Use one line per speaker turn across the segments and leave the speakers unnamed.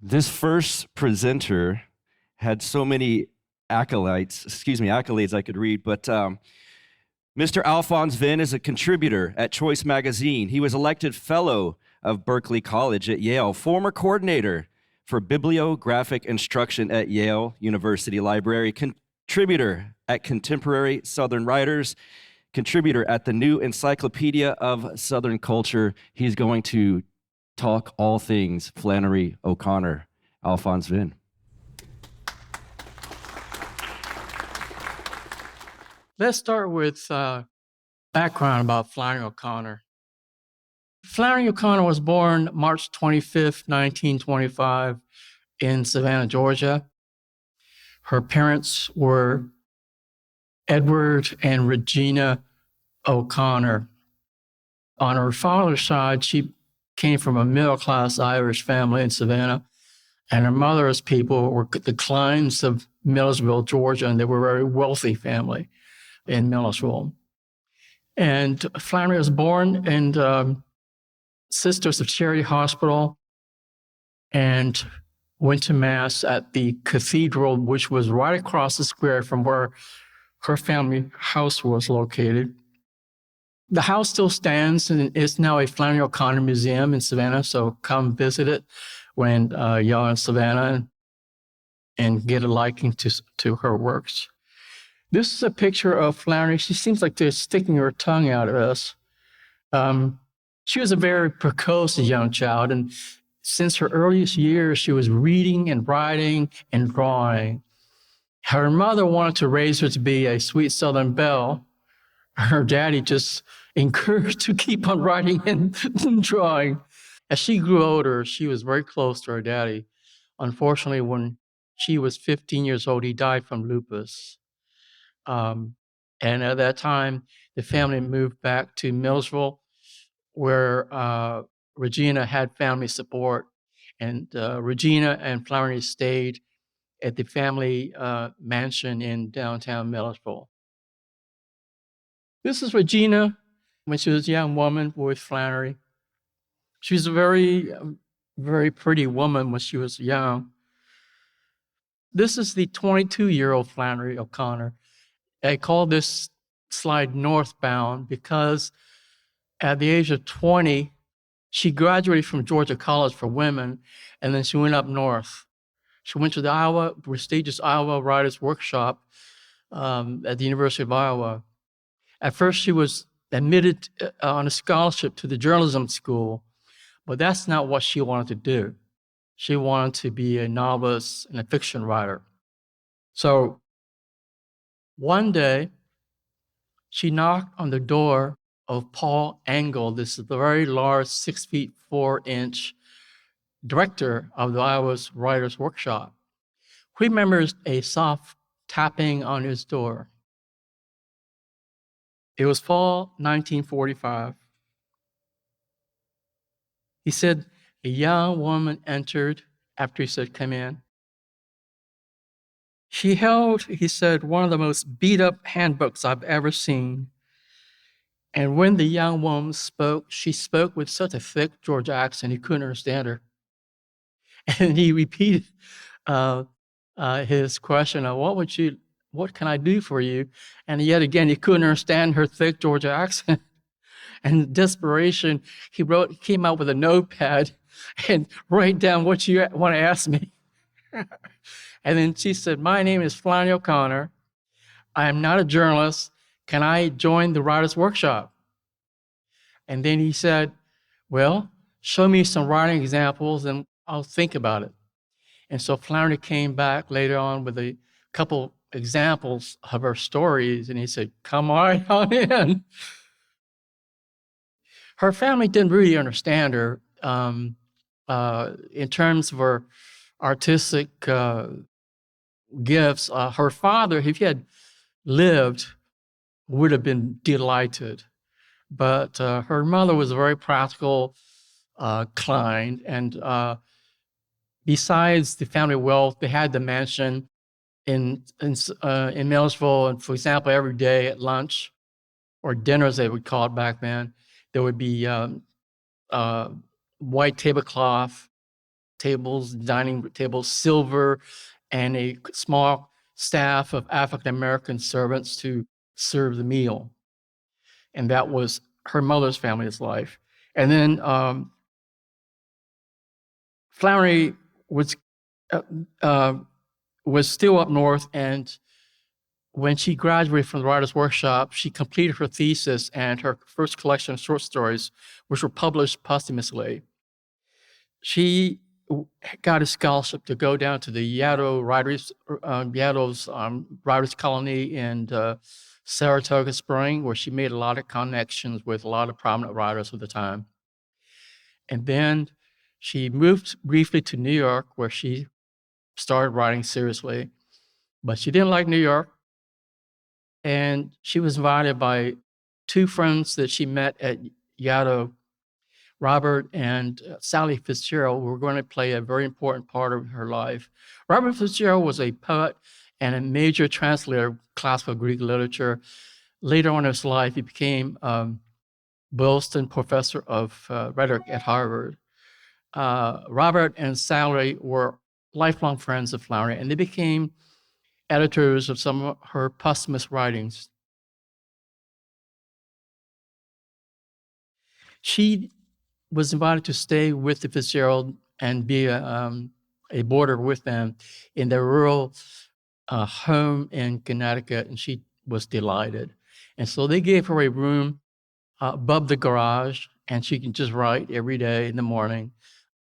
This first presenter had so many accolades I could read, but Mr. Alphonse Vinh is a contributor at Choice Magazine. He was elected fellow of Berkeley College at Yale, former coordinator for bibliographic instruction at Yale University Library, contributor at Contemporary Southern Writers, contributor at the New Encyclopedia of Southern Culture. He's going to talk all things Flannery O'Connor. Alphonse Vinh.
Let's start with background about Flannery O'Connor. Flannery O'Connor was born March 25th, 1925 in Savannah, Georgia. Her parents were Edward and Regina O'Connor. On her father's side, she came from a middle-class Irish family in Savannah, and her mother's people were the Kleins of Milledgeville, Georgia, and they were a very wealthy family in Milledgeville. And Flannery was born in Sisters of Charity Hospital and went to Mass at the cathedral, which was right across the square from where her family house was located. The house still stands and is now a Flannery O'Connor Museum in Savannah, so come visit it when y'all in Savannah and get a liking to her works. This is a picture of Flannery. She seems like they're sticking her tongue out at us. She was a very precocious young child, and since her earliest years, she was reading and writing and drawing. Her mother wanted to raise her to be a sweet Southern belle. Her daddy just encouraged her to keep on writing and drawing. As she grew older, she was very close to her daddy. Unfortunately, when she was 15 years old, he died from lupus. And at that time, the family moved back to Milledgeville, where Regina had family support. And Regina and Flannery stayed at the family mansion in downtown Milledgeville. This is Regina when she was a young woman with Flannery. She was a very, very pretty woman when she was young. This is the 22-year-old Flannery O'Connor. I call this slide northbound because at the age of 20, she graduated from Georgia College for Women, and then she went up north. She went to the prestigious Iowa Writers Workshop at the University of Iowa. At first, she was admitted on a scholarship to the journalism school, but that's not what she wanted to do. She wanted to be a novelist and a fiction writer. So one day, she knocked on the door of Paul Engel. This is the very large 6'4" director of the Iowa's Writers Workshop. He remembers a soft tapping on his door. It was fall 1945. He said a young woman entered after he said, "Come in." She held, he said, one of the most beat-up handbooks I've ever seen. And when the young woman spoke, she spoke with such a thick Georgia accent, he couldn't understand her. And he repeated his question of, what can I do for you? And yet again, he couldn't understand her thick Georgia accent. And in desperation, he came out with a notepad and write down what you want to ask me. And then she said, "My name is Flannery O'Connor. I am not a journalist. Can I join the Writers' Workshop?" And then he said, "Well, show me some writing examples and I'll think about it." And so Flannery came back later on with a couple examples of her stories, and he said, "Come right on in." Her family didn't really understand her in terms of her artistic gifts. Her father, if he had lived, would have been delighted. But her mother was very practical, kind, and besides the family wealth, they had the mansion in Milledgeville. And for example, every day at lunch, or dinner as they would call it back then, there would be white tablecloth, tables, dining tables, silver, and a small staff of African-American servants to serve the meal. And that was her mother's family's life. And then Flannery was still up north, and when she graduated from the Writers' Workshop, she completed her thesis and her first collection of short stories, which were published posthumously. She got a scholarship to go down to the Yaddo Yaddo's writers colony in Saratoga Springs, where she made a lot of connections with a lot of prominent writers of the time. And then she moved briefly to New York, where she started writing seriously, but she didn't like New York. And she was invited by two friends that she met at Yaddo, Robert and Sally Fitzgerald, who were going to play a very important part of her life. Robert Fitzgerald was a poet and a major translator of classical Greek literature. Later on in his life, he became Boylston Professor of Rhetoric at Harvard. Robert and Sally were lifelong friends of Flannery, and they became editors of some of her posthumous writings. She was invited to stay with the Fitzgerald and be a boarder with them in their rural home in Connecticut, and she was delighted. And so they gave her a room above the garage, and she can just write every day in the morning,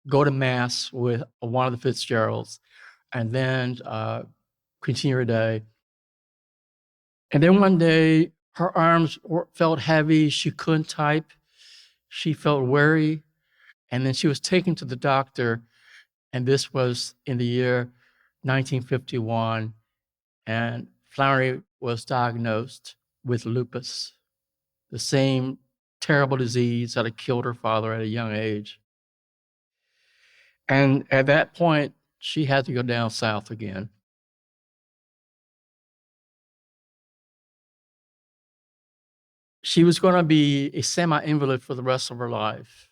go to mass with one of the Fitzgeralds, and then continue her day. And then one day, her arms felt heavy. She couldn't type. She felt weary. And then she was taken to the doctor. And this was in the year 1951. And Flannery was diagnosed with lupus, the same terrible disease that had killed her father at a young age. And at that point, she had to go down south again. She was going to be a semi-invalid for the rest of her life.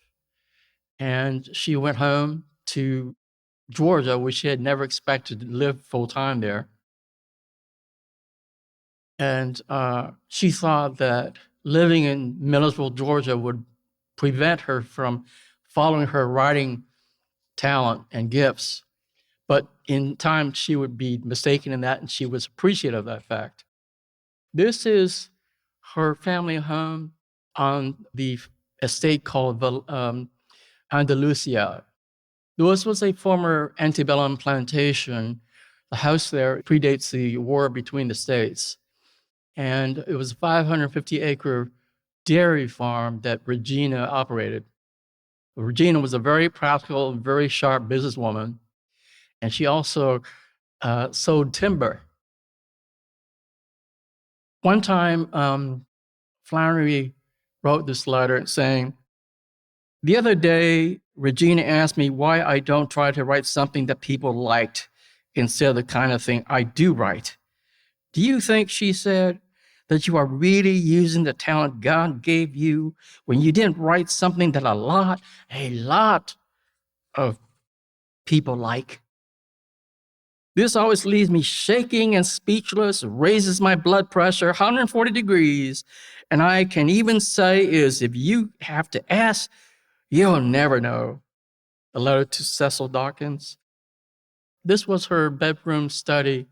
And she went home to Georgia, where she had never expected to live full-time there. And she thought that living in Millersville, Georgia would prevent her from following her writing talent and gifts. But in time, she would be mistaken in that, and she was appreciative of that fact. This is her family home on the estate called Andalusia. This was a former antebellum plantation. The house there predates the war between the states. And it was a 550-acre dairy farm that Regina operated. Regina was a very practical, very sharp businesswoman, and she also sewed timber. One time, Flannery wrote this letter saying, "The other day, Regina asked me why I don't try to write something that people liked instead of the kind of thing I do write. Do you think," she said, "that you are really using the talent God gave you when you didn't write something that a lot of people like? This always leaves me shaking and speechless, raises my blood pressure 140 degrees, and I can even say is if you have to ask, you'll never know." A letter to Cecil Dawkins. This was her bedroom study,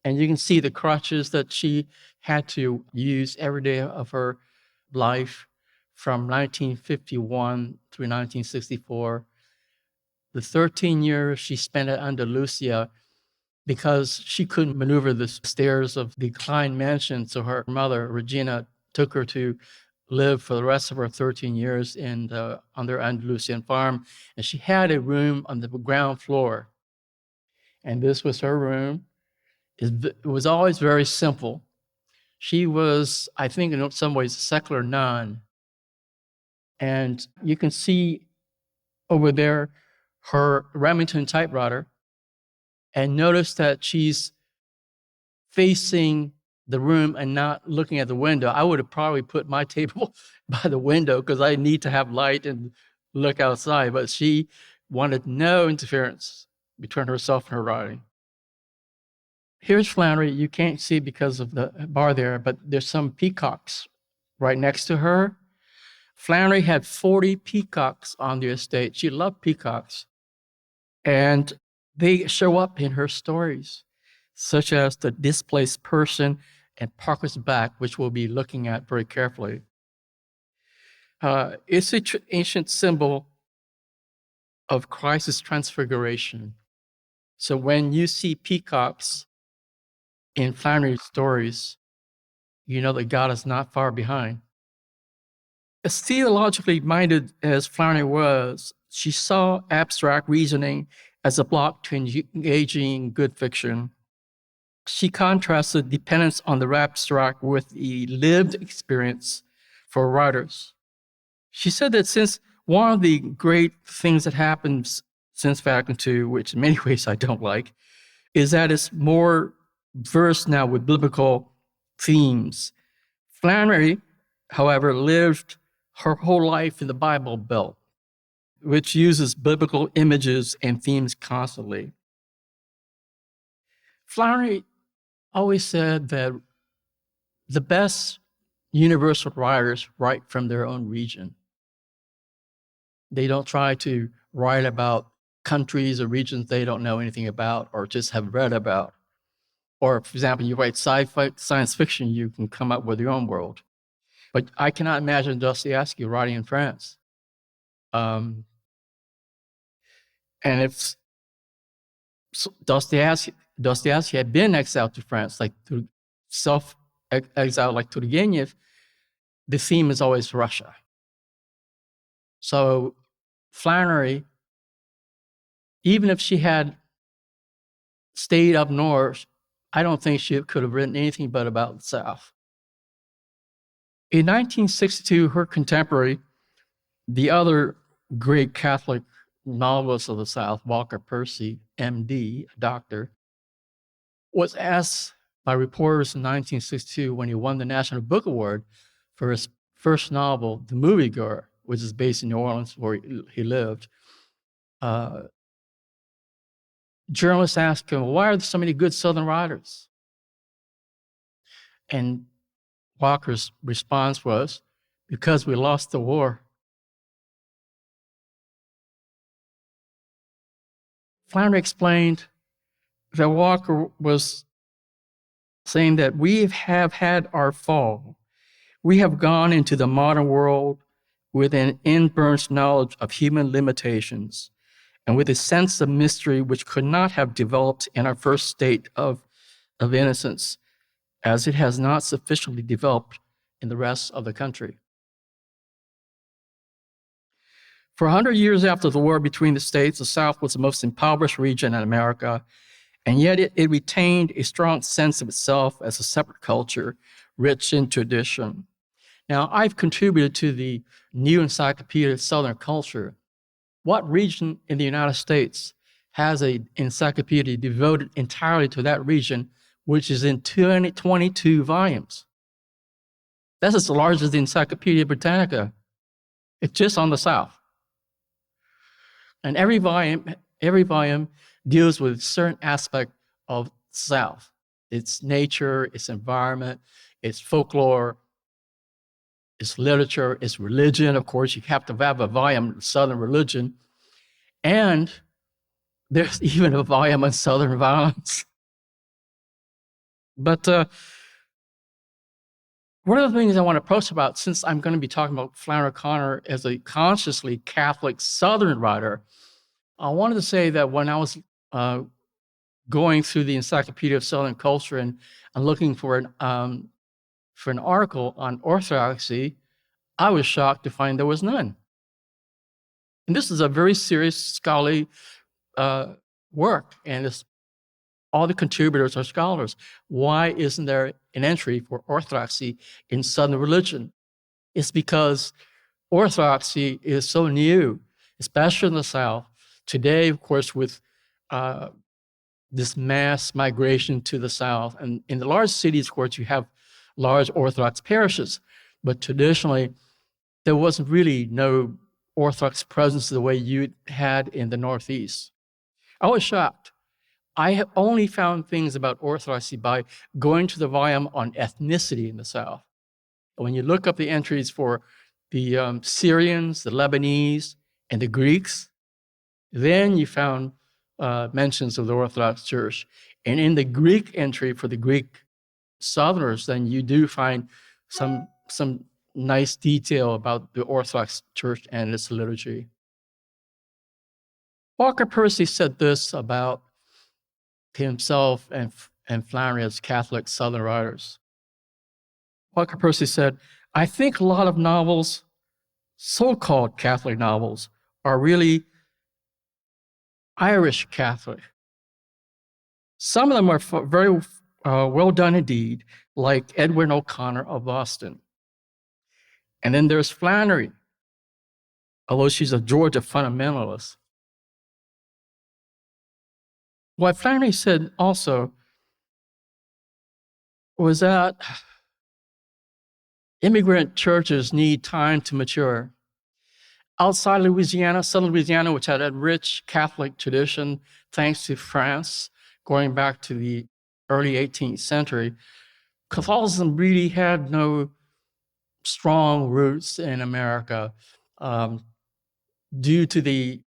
and you can see the crutches that she had to use every day of her life from 1951 through 1964. The 13 years she spent at Andalusia, because she couldn't maneuver the stairs of the Klein mansion, so her mother, Regina, took her to live for the rest of her 13 years on their Andalusian farm. And she had a room on the ground floor. And this was her room. It was always very simple. She was, I think, in some ways, a secular nun. And you can see over there her Remington typewriter, and notice that she's facing the room and not looking at the window. I would have probably put my table by the window because I need to have light and look outside, but she wanted no interference between herself and her writing. Here's Flannery. You can't see because of the bar there, but there's some peacocks right next to her. Flannery had 40 peacocks on the estate. She loved peacocks. And they show up in her stories, such as the displaced person and Parker's back, which we'll be looking at very carefully. It's an ancient symbol of Christ's transfiguration. So when you see peacocks in Flannery's stories, you know that God is not far behind. As theologically minded as Flannery was, she saw abstract reasoning as a block to engaging good fiction. She contrasted dependence on the abstract with the lived experience for writers. She said that since one of the great things that happens since Vatican II, which in many ways I don't like, is that it's more versed now with biblical themes. Flannery, however, lived her whole life in the Bible Belt, which uses biblical images and themes constantly. Flannery always said that the best universal writers write from their own region. They don't try to write about countries or regions they don't know anything about or just have read about. Or, for example, you write sci-fi, science fiction, you can come up with your own world. But I cannot imagine Dostoevsky writing in France. And if Dostoevsky had been exiled to France, like to self-exile like Turgenev, the theme is always Russia. So Flannery, even if she had stayed up north, I don't think she could have written anything but about the South. In 1962, her contemporary, the other great Catholic novelist of the South, Walker Percy, MD, a doctor, was asked by reporters in 1962 when he won the National Book Award for his first novel, The Moviegoer, which is based in New Orleans where he lived. Journalists asked him, why are there so many good Southern writers? And Walker's response was, because we lost the war. Flannery explained that Walker was saying that we have had our fall. We have gone into the modern world with an inburst knowledge of human limitations and with a sense of mystery which could not have developed in our first state of innocence, as it has not sufficiently developed in the rest of the country. For 100 years after the war between the states, the South was the most impoverished region in America, and yet it retained a strong sense of itself as a separate culture, rich in tradition. Now, I've contributed to the new Encyclopedia of Southern Culture. What region in the United States has an encyclopedia devoted entirely to that region, which is in 22 volumes? That's as large as the Encyclopedia Britannica. It's just on the South. And every volume deals with a certain aspect of the South. Its nature, its environment, its folklore, its literature, its religion. Of course, you have to have a volume on Southern religion. And there's even a volume on Southern violence. But one of the things I want to post about, since I'm going to be talking about Flannery O'Connor as a consciously Catholic Southern writer, I wanted to say that when I was going through the Encyclopedia of Southern Culture and looking for an article on Orthodoxy, I was shocked to find there was none. And this is a very serious scholarly work, and all the contributors are scholars. Why isn't there an entry for Orthodoxy in Southern religion? It's because Orthodoxy is so new, especially in the South. Today, of course, with this mass migration to the South, and in the large cities, of course, you have large Orthodox parishes, but traditionally, there wasn't really no Orthodox presence the way you had in the Northeast. I was shocked. I have only found things about Orthodoxy by going to the volume on ethnicity in the South. When you look up the entries for the Syrians, the Lebanese, and the Greeks, then you found mentions of the Orthodox Church. And in the Greek entry for the Greek Southerners, then you do find some nice detail about the Orthodox Church and its liturgy. Walker Percy said this about himself and Flannery as Catholic Southern writers. Walker Percy said, "I think a lot of novels, so-called Catholic novels, are really Irish Catholic. Some of them are very well done indeed, like Edwin O'Connor of Boston. And then there's Flannery, although she's a Georgia fundamentalist." What Flannery said also was that immigrant churches need time to mature. Outside Louisiana, Southern Louisiana, which had a rich Catholic tradition, thanks to France, going back to the early 18th century, Catholicism really had no strong roots in America due to the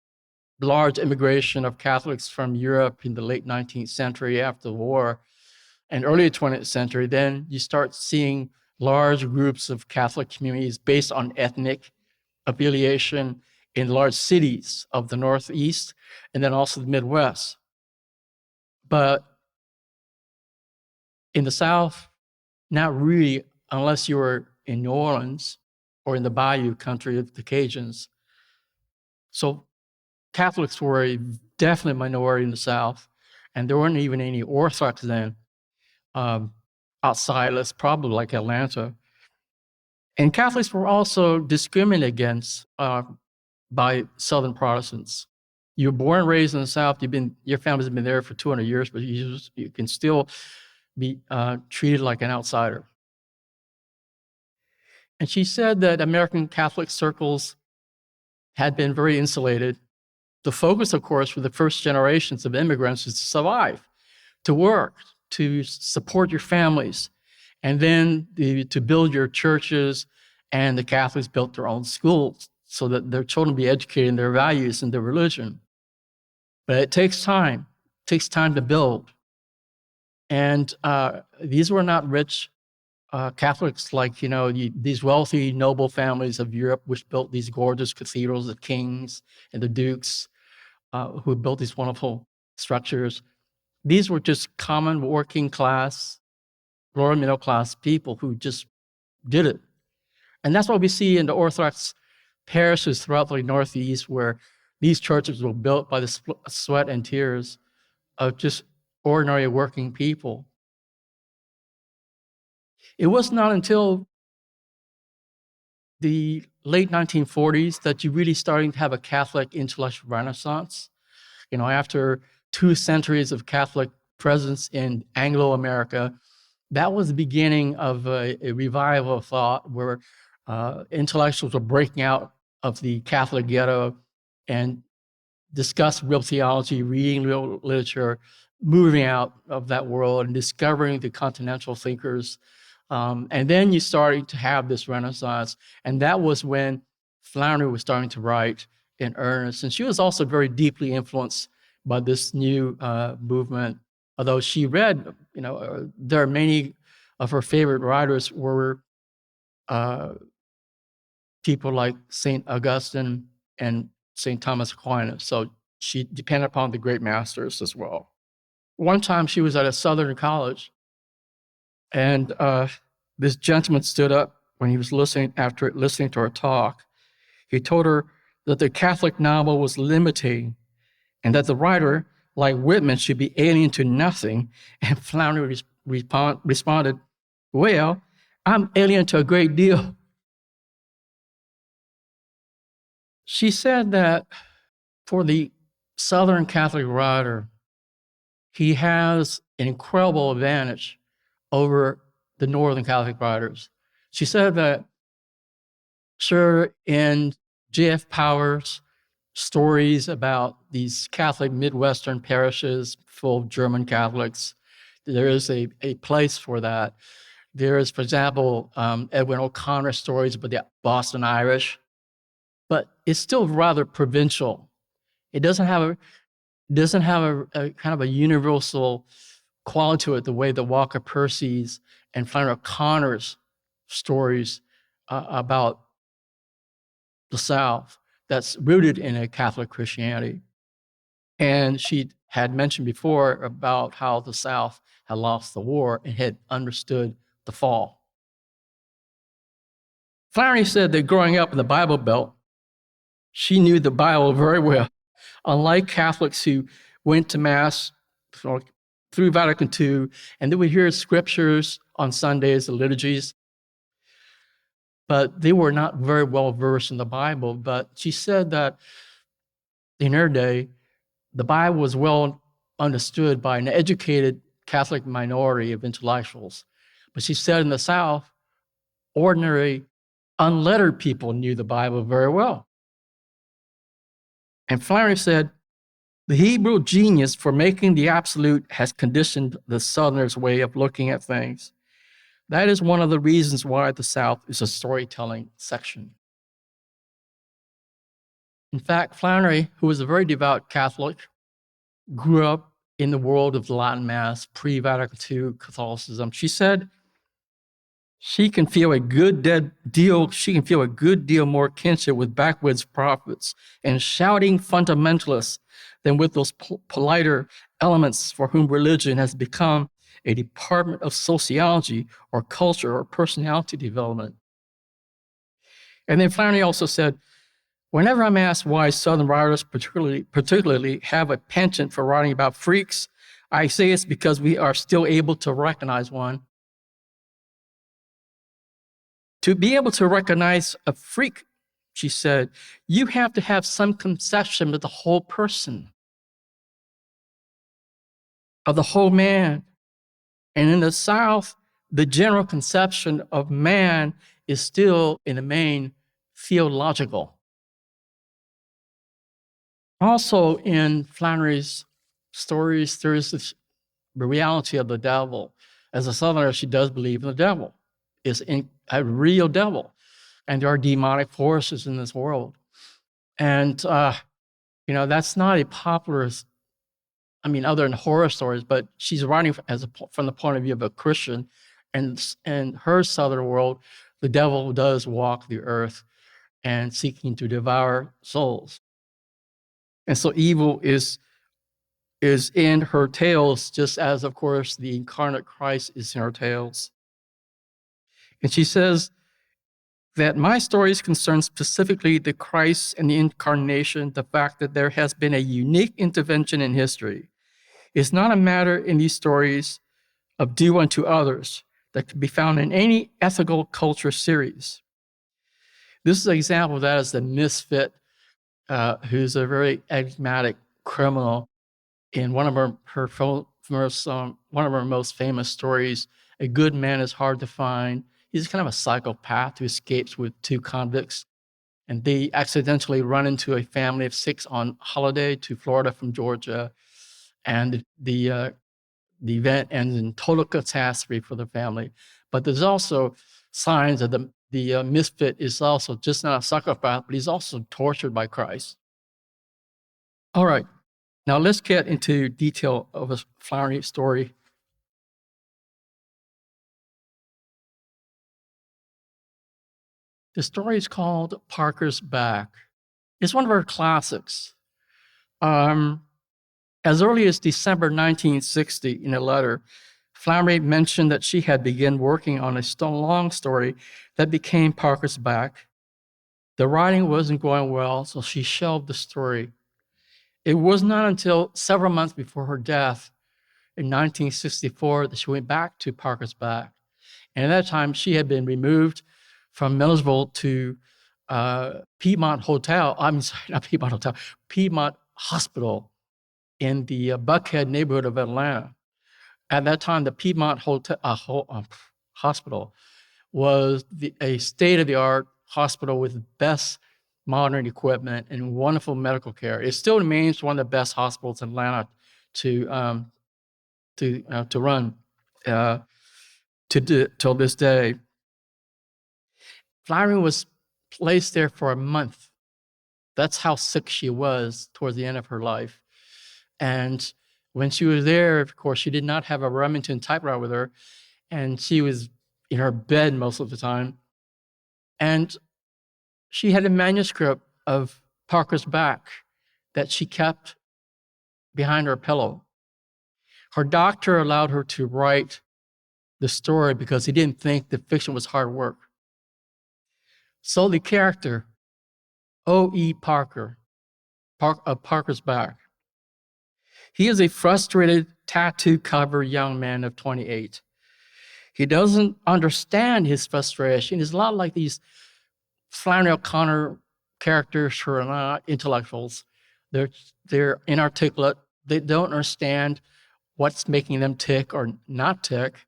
large immigration of Catholics from Europe in the late 19th century after the war and early 20th century. Then you start seeing large groups of Catholic communities based on ethnic affiliation in large cities of the Northeast and then also the Midwest. But in the South, not really, unless you were in New Orleans or in the Bayou country of the Cajuns. So Catholics were a definite minority in the South, and there weren't even any Orthodox then outside, let's probably like Atlanta. And Catholics were also discriminated against by Southern Protestants. You're born and raised in the South, your family's been there for 200 years, but you can still be treated like an outsider. And she said that American Catholic circles had been very insulated. The focus, of course, for the first generations of immigrants is to survive, to work, to support your families, and then to build your churches. And the Catholics built their own schools so that their children be educated in their values and their religion. But it takes time. It takes time to build. And these were not rich Catholics like, these wealthy, noble families of Europe, which built these gorgeous cathedrals, the kings and the dukes, who built these wonderful structures. These were just common working class, lower middle class people who just did it. And that's what we see in the Orthodox parishes throughout the Northeast, where these churches were built by the sweat and tears of just ordinary working people. It was not until the late 1940s that you really starting to have a Catholic intellectual renaissance. After 2 centuries of Catholic presence in Anglo-America, that was the beginning of a revival of thought where intellectuals were breaking out of the Catholic ghetto and discuss real theology, reading real literature, moving out of that world and discovering the continental thinkers. And then you started to have this renaissance. And that was when Flannery was starting to write in earnest. And she was also very deeply influenced by this new movement. Although she read, there are many of her favorite writers were people like St. Augustine and St. Thomas Aquinas. So she depended upon the great masters as well. One time she was at a Southern college, and this gentleman stood up when he was listening to her talk. He told her that the Catholic novel was limiting and that the writer, like Whitman, should be alien to nothing. And Flannery responded, "Well, I'm alien to a great deal." She said that for the Southern Catholic writer, he has an incredible advantage over the Northern Catholic writers. She said that, sure, in J.F. Powers, stories about these Catholic Midwestern parishes full of German Catholics. There is a place for that. There is, for example, Edwin O'Connor's stories about the Boston Irish, but it's still rather provincial. It doesn't have a kind of a universal quality to it the way the Walker Percy's and Flannery O'Connor's stories about the South that's rooted in a Catholic Christianity. And she had mentioned before about how the South had lost the war and had understood the fall. Flannery said that growing up in the Bible Belt, she knew the Bible very well. Unlike Catholics who went to Mass through Vatican II, and they would hear scriptures on Sundays, the liturgies, but they were not very well versed in the Bible. But she said that in her day, the Bible was well understood by an educated Catholic minority of intellectuals. But she said in the South, ordinary, unlettered people knew the Bible very well. And Flannery said, the Hebrew genius for making the absolute has conditioned the Southerners' way of looking at things. That is one of the reasons why the South is a storytelling section. In fact, Flannery, who was a very devout Catholic, grew up in the world of the Latin Mass, pre-Vatican II Catholicism. She said she can feel a good deal more kinship with backwoods prophets and shouting fundamentalists than with those politer elements for whom religion has become a department of sociology or culture or personality development. And then Flannery also said, whenever I'm asked why Southern writers particularly have a penchant for writing about freaks, I say it's because we are still able to recognize one. To be able to recognize a freak, she said, you have to have some conception of the whole person, of the whole man. And in the South, the general conception of man is still, in the main, theological. Also, in Flannery's stories, there is the reality of the devil. As a Southerner, she does believe in the devil. It's a real devil. And there are demonic forces in this world. And, that's not a popular, other than horror stories, but she's writing from the point of view of a Christian. And in her Southern world, the devil does walk the earth and seeking to devour souls. And so evil is in her tales, just as, of course, the incarnate Christ is in her tales. And she says that my stories concern specifically the Christ and the incarnation, the fact that there has been a unique intervention in history. It's not a matter in these stories of do unto others that can be found in any ethical culture series. This is an example of that is the misfit, who's a very enigmatic criminal. In one of her most famous stories, a good man is hard to find. He's kind of a psychopath who escapes with two convicts, and they accidentally run into a family of 6 on holiday to Florida from Georgia, and the event ends in total catastrophe for the family. But there's also signs that the misfit is also just not a psychopath, but he's also tortured by Christ. All right. Now let's get into detail of a Flannery story. The story is called Parker's Back. It's one of her classics. As early as December 1960, in a letter, Flannery mentioned that she had begun working on a long story that became Parker's Back. The writing wasn't going well, so she shelved the story. It was not until several months before her death in 1964 that she went back to Parker's Back. And at that time, she had been removed from Millersville to Piedmont Hotel. I'm sorry, not Piedmont Hotel, Piedmont Hospital in the Buckhead neighborhood of Atlanta. At that time, the Piedmont Hospital was a state-of-the-art hospital with the best modern equipment, and wonderful medical care. It still remains one of the best hospitals in Atlanta to run till this day. Flannery was placed there for a month. That's how sick she was towards the end of her life. And when she was there, of course, she did not have a Remington typewriter with her, and she was in her bed most of the time. And she had a manuscript of Parker's Back that she kept behind her pillow. Her doctor allowed her to write the story because he didn't think the fiction was hard work. So the character, O.E. Parker, of Parker's Back, he is a frustrated, tattoo-covered young man of 28. He doesn't understand his frustration. He's a lot like these Flannery O'Connor characters who are not intellectuals. They're inarticulate. They don't understand what's making them tick or not tick.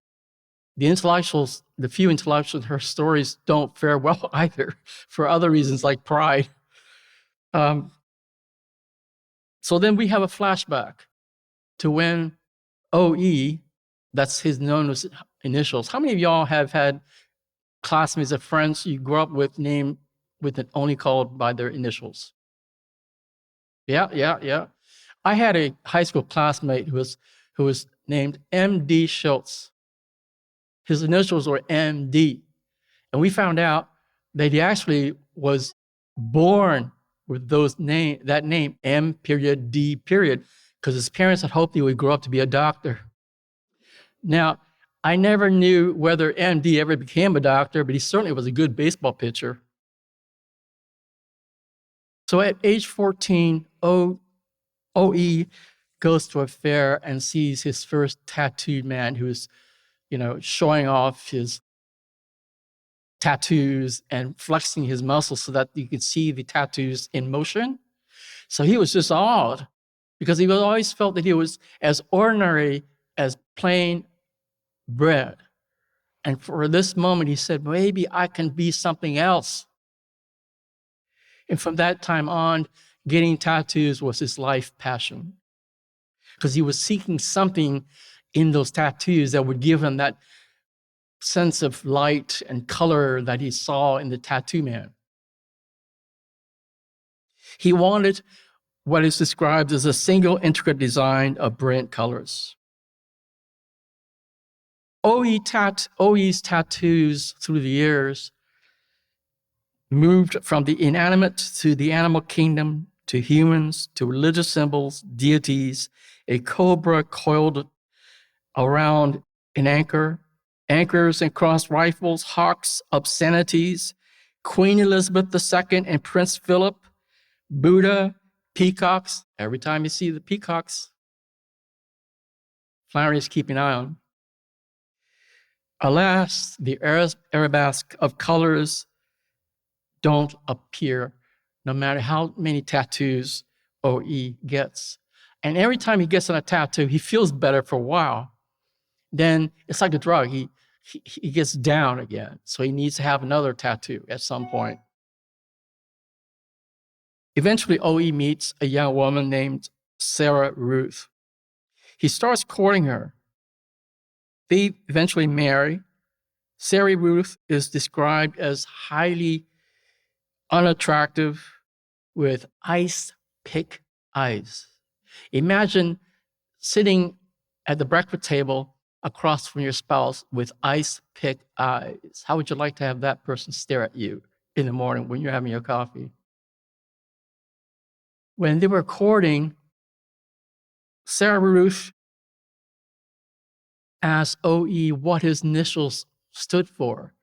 The intellectuals, the few intellectuals in her stories don't fare well either for other reasons like pride. So then we have a flashback to when O.E., that's his known as initials. How many of y'all have had classmates or friends you grew up with named with it only called by their initials? Yeah. I had a high school classmate who was named M.D. Schultz. His initials were M.D. And we found out that he actually was born with that name, M.D., because his parents had hoped he would grow up to be a doctor. Now, I never knew whether M.D. ever became a doctor, but he certainly was a good baseball pitcher. So at age 14, O.E. goes to a fair and sees his first tattooed man who's, showing off his tattoos and flexing his muscles so that you could see the tattoos in motion. So he was just awed because he always felt that he was as ordinary as plain bread. And for this moment, he said, maybe I can be something else. And from that time on, getting tattoos was his life passion because he was seeking something in those tattoos that would give him that sense of light and color that he saw in the tattoo man. He wanted what is described as a single intricate design of brilliant colors. O.E.'s tattoos through the years moved from the inanimate to the animal kingdom, to humans, to religious symbols, deities, a cobra coiled around an anchor, anchors and cross rifles, hawks, obscenities, Queen Elizabeth II and Prince Philip, Buddha, peacocks. Every time you see the peacocks, Flannery is keeping an eye on. Alas, the arabesque of colors don't appear no matter how many tattoos O.E. gets. And every time he gets on a tattoo, he feels better for a while. Then it's like a drug. He gets down again. So he needs to have another tattoo at some point. Eventually, O.E. meets a young woman named Sarah Ruth. He starts courting her. They eventually marry. Sarah Ruth is described as highly unattractive with ice pick eyes. Imagine sitting at the breakfast table across from your spouse with ice pick eyes. How would you like to have that person stare at you in the morning when you're having your coffee? When they were courting, Sarah Ruth asked O.E. what his initials stood for.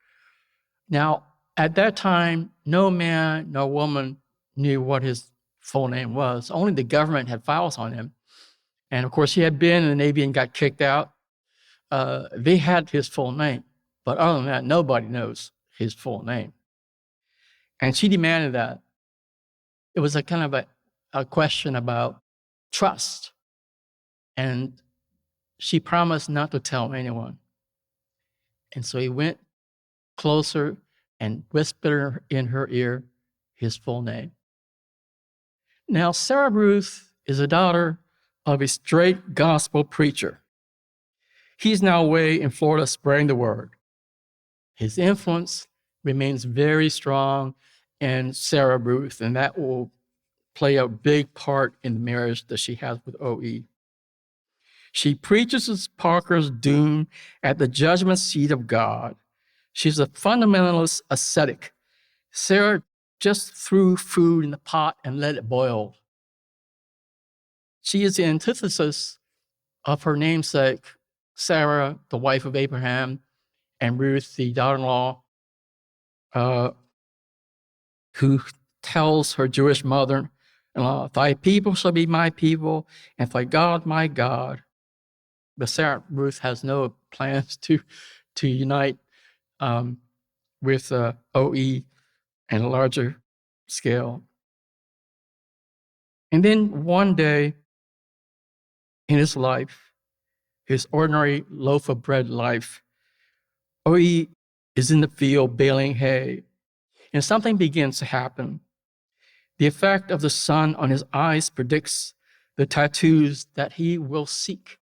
Now, at that time, no man, no woman knew what his full name was. Only the government had files on him. And of course, he had been in the Navy and got kicked out. They had his full name. But other than that, nobody knows his full name. And she demanded that. It was a kind of a question about trust. And she promised not to tell anyone. And so he went closer and whispered in her ear his full name. Now, Sarah Ruth is a daughter of a straight gospel preacher. He's now away in Florida spreading the word. His influence remains very strong in Sarah Ruth, and that will play a big part in the marriage that she has with O.E. She preaches Parker's doom at the judgment seat of God. She's a fundamentalist ascetic. Sarah just threw food in the pot and let it boil. She is the antithesis of her namesake, Sarah, the wife of Abraham, and Ruth, the daughter-in-law, who tells her Jewish mother-in-law, "Thy people shall be my people, and thy God my God." But Sarah Ruth has no plans to unite with O.E. on a larger scale. And then one day in his life, his ordinary loaf of bread life, O.E. is in the field baling hay, and something begins to happen. The effect of the sun on his eyes predicts the tattoos that he will seek.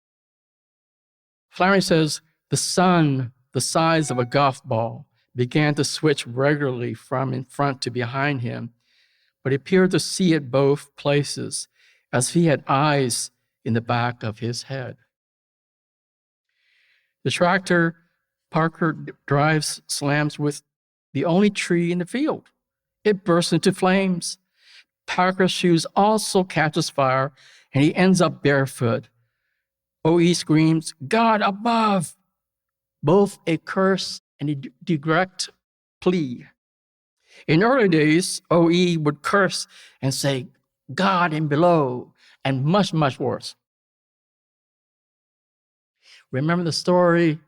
Flannery says the sun, the size of a golf ball, began to switch regularly from in front to behind him, but he appeared to see it both places, as he had eyes in the back of his head. The tractor Parker drives slams with the only tree in the field. It bursts into flames. Parker's shoes also catches fire, and he ends up barefoot. O.E. screams, "God above!" both a curse and a direct plea. In early days, O.E. would curse and say, "God and below," and much, much worse. Remember the story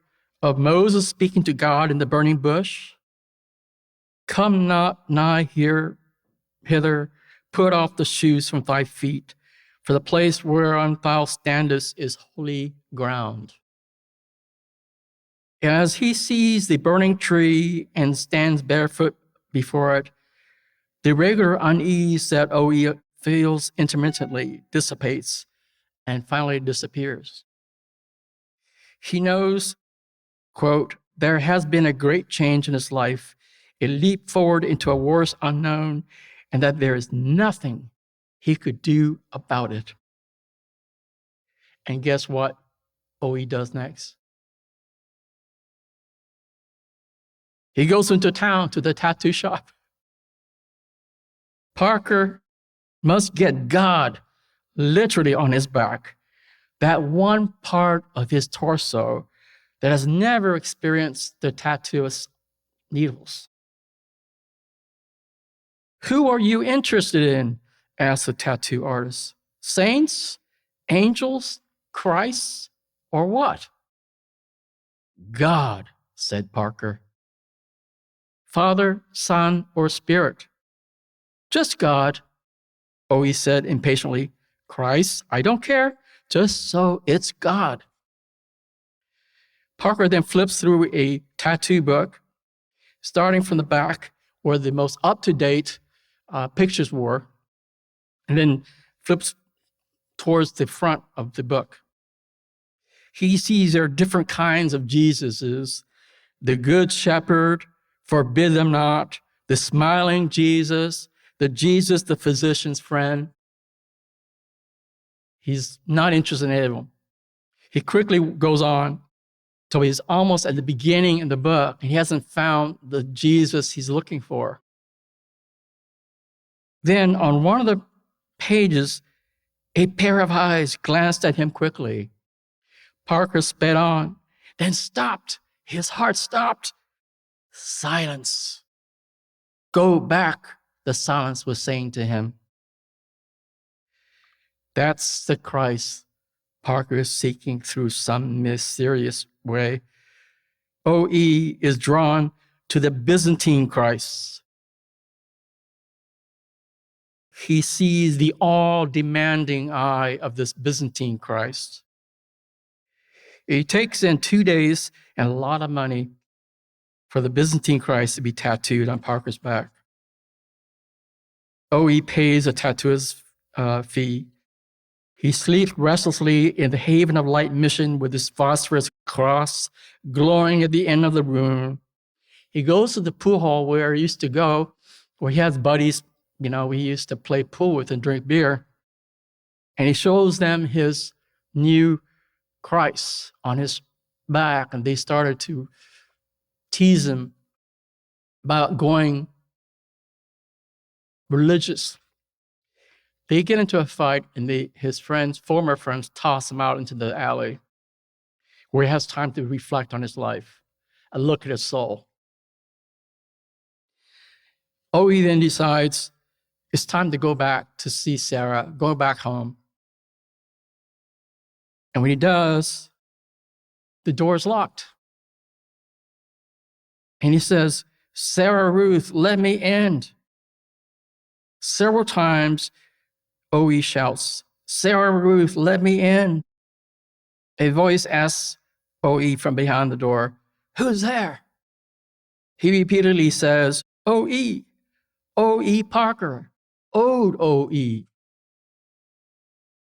of Moses speaking to God in the burning bush? "Come not nigh hither, put off the shoes from thy feet, for the place whereon thou standest is holy ground." As he sees the burning tree and stands barefoot before it, the regular unease that O.E. feels intermittently dissipates and finally disappears. He knows, quote, there has been a great change in his life, a leap forward into a worse unknown, and that there is nothing he could do about it. And guess what O.E. does next? He goes into town to the tattoo shop. Parker must get God literally on his back, that one part of his torso that has never experienced the tattooist's needles. "Who are you interested in?" asked the tattoo artist. "Saints, angels, Christ, or what?" "God," said Parker. "Father, Son, or Spirit?" "Just God," O.E. said impatiently. "Christ, I don't care, just so it's God." Parker then flips through a tattoo book, starting from the back where the most up-to-date pictures were, and then flips towards the front of the book. He sees there are different kinds of Jesuses: the Good Shepherd, forbid them not, the smiling Jesus, the Jesus, the physician's friend. He's not interested in any of them. He quickly goes on till he's almost at the beginning of the book, and he hasn't found the Jesus he's looking for. Then on one of the pages, a pair of eyes glanced at him quickly. Parker sped on, then stopped. His heart stopped. Silence. "Go back," the silence was saying to him. That's the Christ Parker is seeking through some mysterious way. O.E. is drawn to the Byzantine Christ. He sees the all-demanding eye of this Byzantine Christ. It takes in 2 days and a lot of money for the Byzantine Christ to be tattooed on Parker's back. O.E. pays a tattooist fee. He sleeps restlessly in the haven of light mission with his phosphorus cross glowing at the end of the room. He goes to the pool hall where he used to go, where he has buddies, he used to play pool with and drink beer. And he shows them his new Christ on his back. And they started to tease him about going religious. They get into a fight, and his former friends, toss him out into the alley where he has time to reflect on his life and look at his soul. O.E. then decides it's time to go back to see Sarah, go back home. And when he does, the door is locked. And he says, "Sarah Ruth, let me in." Several times, O.E. shouts, "Sarah Ruth, let me in." A voice asks O.E. from behind the door, "Who's there?" He repeatedly says, "O.E., O.E. Parker, old O.E."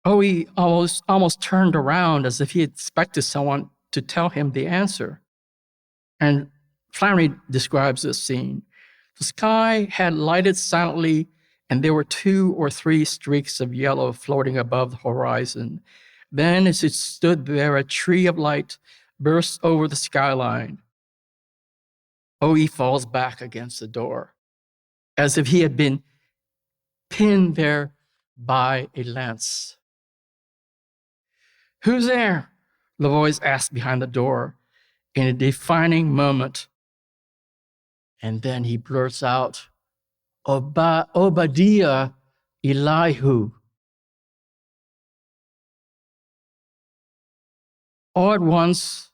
O.E. almost turned around as if he expected someone to tell him the answer. And Flannery describes this scene. The sky had lighted silently, and there were 2 or 3 streaks of yellow floating above the horizon. Then, as it stood there, a tree of light burst over the skyline. O.E. falls back against the door, as if he had been pinned there by a lance. "Who's there?" the voice asked behind the door in a defining moment. And then he blurts out, "Obadiah Elihu." All at once,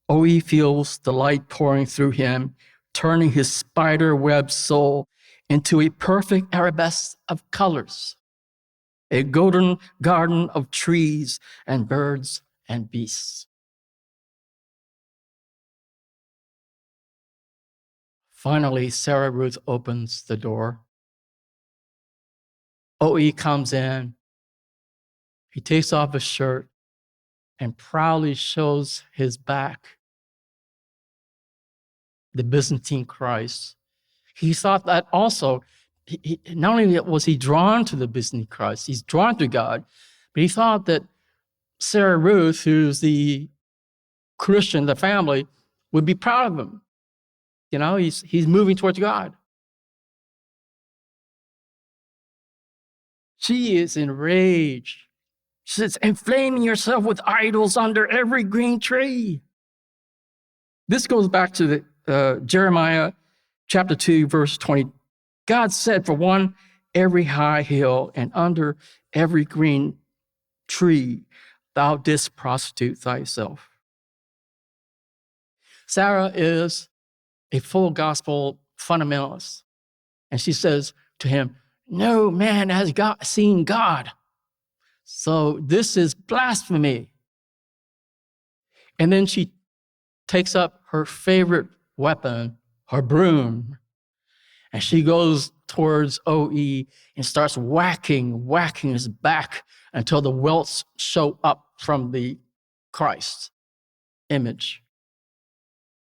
O.E. feels the light pouring through him, turning his spider-web soul into a perfect arabesque of colors, a golden garden of trees and birds and beasts. Finally, Sarah Ruth opens the door. O.E. comes in. He takes off his shirt and proudly shows his back, the Byzantine Christ. He thought that also, not only was he drawn to the Byzantine Christ, he's drawn to God, but he thought that Sarah Ruth, who's the Christian, the family, would be proud of him. He's moving towards God. She is enraged. She says, "Inflaming yourself with idols under every green tree." This goes back to Jeremiah chapter 2, verse 20. God said, "For one, every high hill and under every green tree, thou didst prostitute thyself." Sarah is a full gospel fundamentalist. And she says to him, "No man has seen God. So this is blasphemy." And then she takes up her favorite weapon, her broom, and she goes towards O.E. and starts whacking his back until the welts show up from the Christ image.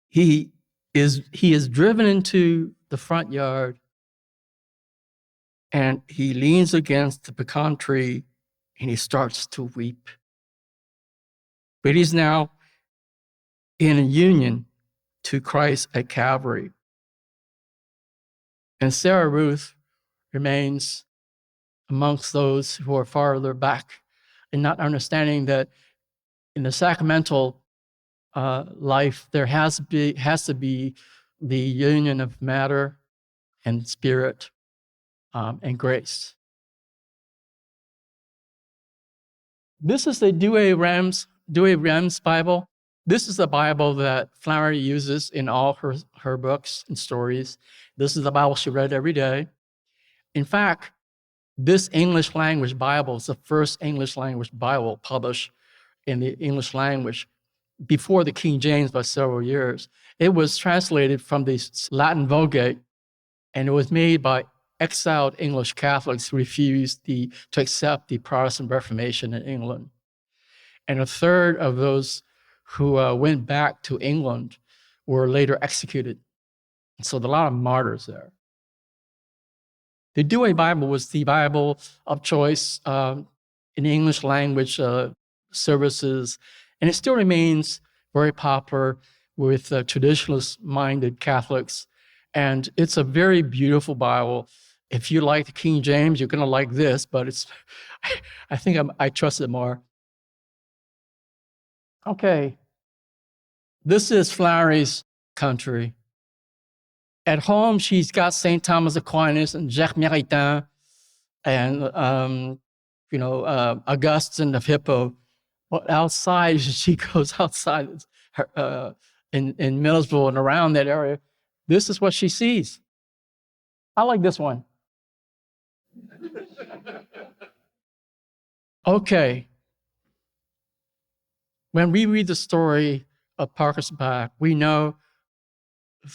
He is driven into the front yard, and he leans against the pecan tree and he starts to weep. But he's now in a union to Christ at Calvary. And Sarah Ruth remains amongst those who are farther back and not understanding that in the sacramental life, there has to be the union of matter and spirit and grace. This is the Douay-Rheims Bible. This is the Bible that Flannery uses in all her books and stories. This is the Bible she read every day. In fact, this English language Bible is the first English language Bible published in the English language before the King James by several years. It was translated from the Latin Vulgate, and it was made by exiled English Catholics refused to accept the Protestant Reformation in England. And a third of those who went back to England were later executed. So there are a lot of martyrs there. The Douay Bible was the Bible of choice in English language services, and it still remains very popular with traditionalist-minded Catholics. And it's a very beautiful Bible. If you like the King James, you're going to like this, but it's, I think I trust it more. Okay, this is Flannery's country. At home, she's got St. Thomas Aquinas and Jacques Maritain and, Augustine of Hippo. But outside, she goes outside her, in Millersville and around that area. This is what she sees. I like this one. Okay. When we read the story of Parker's back, we know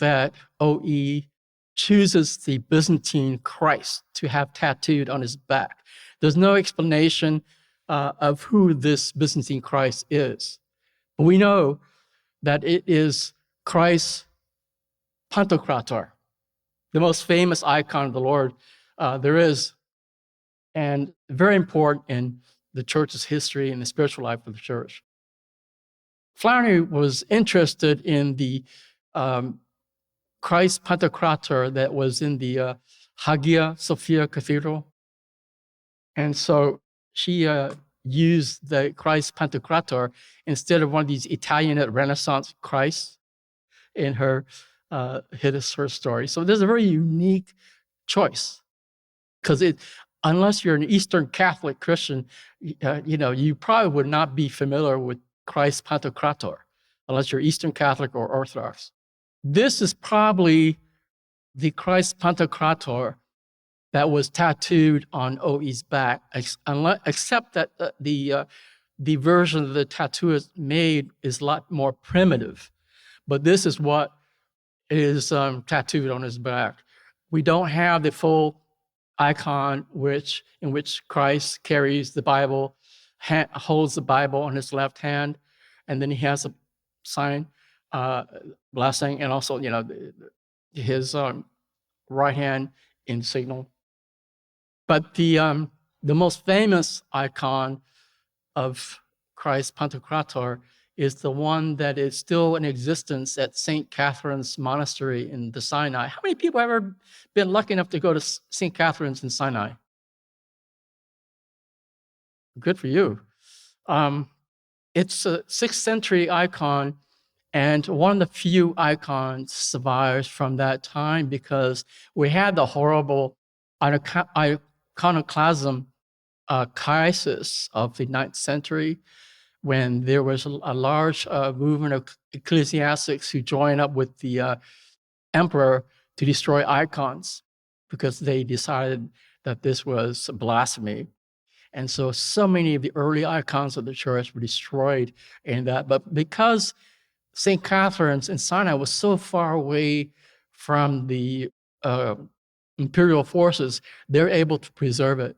that O.E. chooses the Byzantine Christ to have tattooed on his back. There's no explanation of who this Byzantine Christ is. But we know that it is Christ Pantocrator, the most famous icon of the Lord there is, and very important in the church's history and the spiritual life of the church. Flannery was interested in the Christ Pantocrator that was in the Hagia Sophia Cathedral. And so she used the Christ Pantocrator instead of one of these Italian Renaissance Christs in her her story. So there's a very unique choice, because unless you're an Eastern Catholic Christian, you probably would not be familiar with Christ Pantocrator unless you're Eastern Catholic or Orthodox. This is probably the Christ Pantocrator that was tattooed on O.E.'s back, except that the version of the tattoo is made is a lot more primitive. But this is what is tattooed on his back. We don't have the full icon in which Christ carries the Bible, holds the Bible on his left hand, and then he has a sign, blessing, and also his right hand in signal. But the most famous icon of Christ Pantocrator is the one that is still in existence at St. Catherine's Monastery in the Sinai. How many people have ever been lucky enough to go to St. Catherine's in Sinai? Good for you. It's a 6th century icon, and one of the few icons survives from that time, because we had the horrible iconoclasm crisis of the 9th century, when there was a large movement of ecclesiastics who joined up with the emperor to destroy icons, because they decided that this was blasphemy. And so many of the early icons of the church were destroyed in that. But because St. Catherine's in Sinai was so far away from the imperial forces, they're able to preserve it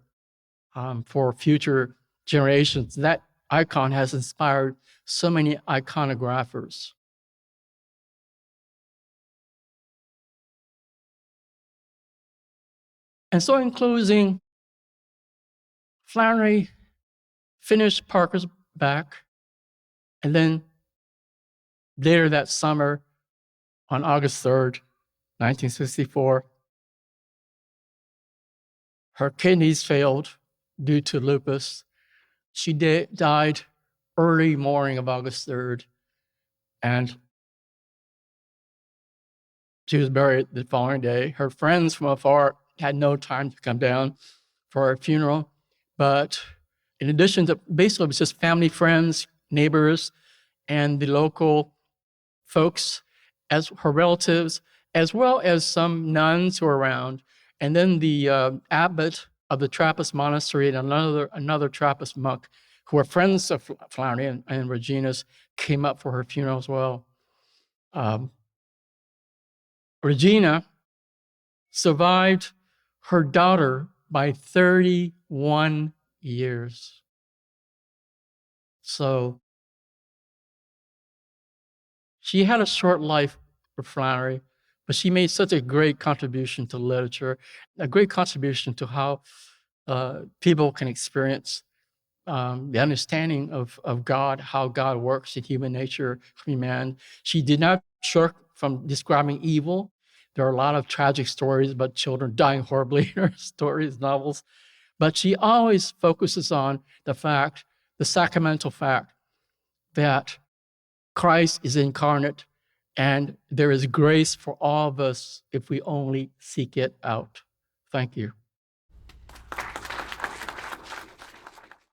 for future generations. That icon has inspired so many iconographers. And so in closing, Flannery finished Parker's back, and then later that summer, on August 3rd, 1964, her kidneys failed due to lupus. She died early morning of August 3rd, and she was buried the following day. Her friends from afar had no time to come down for her funeral, but in addition to, basically it was just family, friends, neighbors, and the local folks, as her relatives, as well as some nuns who were around, and then the abbot of the Trappist monastery and another Trappist monk who were friends of Flannery and Regina's, came up for her funeral as well. Regina survived her daughter by 31 years. So she had a short life for Flannery, but she made such a great contribution to literature, a great contribution to how people can experience the understanding of God, how God works in human nature, human. She did not shirk from describing evil. There are a lot of tragic stories about children dying horribly in her stories, novels, but she always focuses on the fact, the sacramental fact, that Christ is incarnate and there is grace for all of us if we only seek it out. Thank you.